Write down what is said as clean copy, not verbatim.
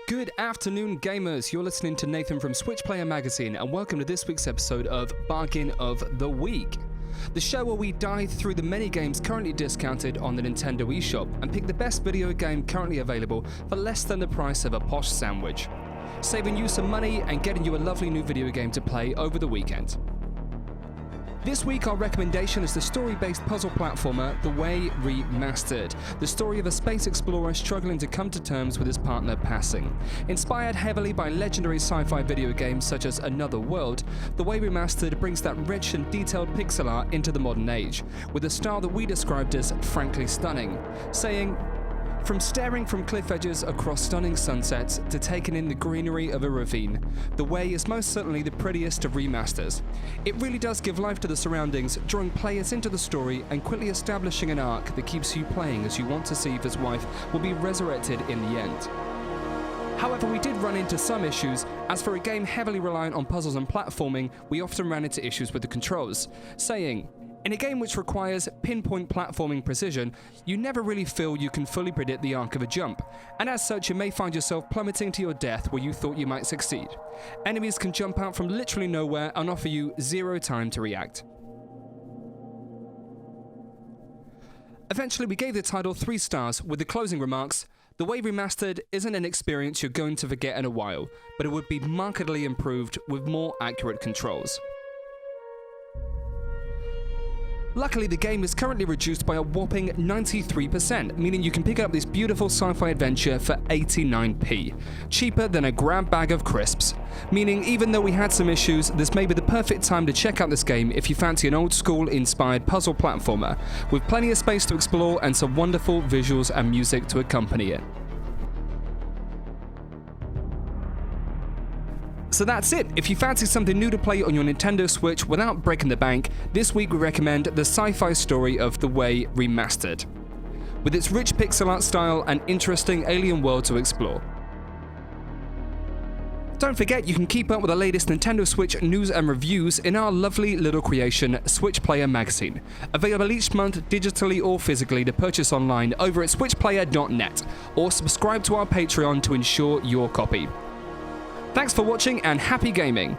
Good afternoon, gamers. You're listening to Nathan from Switch Player Magazine, and welcome to this week's episode of Bargain of the Week, the show where we dive through the many games currently discounted on the Nintendo eShop and pick the best video game currently available for less than the price of a posh sandwich, saving you some money and getting you a lovely new video game to play over the weekend. This week, our recommendation is the story-based puzzle platformer The Way Remastered, the story of a space explorer struggling to come to terms with his partner passing. Inspired heavily by legendary sci-fi video games such as Another World, The Way Remastered brings that rich and detailed pixel art into the modern age, with a style that we described as frankly stunning, saying, "From staring from cliff edges across stunning sunsets to taking in the greenery of a ravine, The Way is most certainly the prettiest of remasters. It really does give life to the surroundings, drawing players into the story and quickly establishing an arc that keeps you playing as you want to see if his wife will be resurrected in the end." However, we did run into some issues, as for a game heavily reliant on puzzles and platforming, we often ran into issues with the controls, saying, "In a game which requires pinpoint platforming precision, you never really feel you can fully predict the arc of a jump, and as such you may find yourself plummeting to your death where you thought you might succeed. Enemies can jump out from literally nowhere and offer you zero time to react." Eventually we gave the title 3 stars with the closing remarks, "The Way Remastered isn't an experience you're going to forget in a while, but it would be markedly improved with more accurate controls." Luckily, the game is currently reduced by a whopping 93%, meaning you can pick up this beautiful sci-fi adventure for 89p, cheaper than a grab bag of crisps. Meaning, even though we had some issues, this may be the perfect time to check out this game if you fancy an old-school inspired puzzle platformer, with plenty of space to explore and some wonderful visuals and music to accompany it. So that's it. If you fancy something new to play on your Nintendo Switch without breaking the bank, this week we recommend the sci-fi story of The Way Remastered, with its rich pixel art style and interesting alien world to explore. Don't forget, you can keep up with the latest Nintendo Switch news and reviews in our lovely little creation, Switch Player Magazine, available each month digitally or physically to purchase online over at switchplayer.net, or subscribe to our Patreon to ensure your copy. Thanks for watching and happy gaming!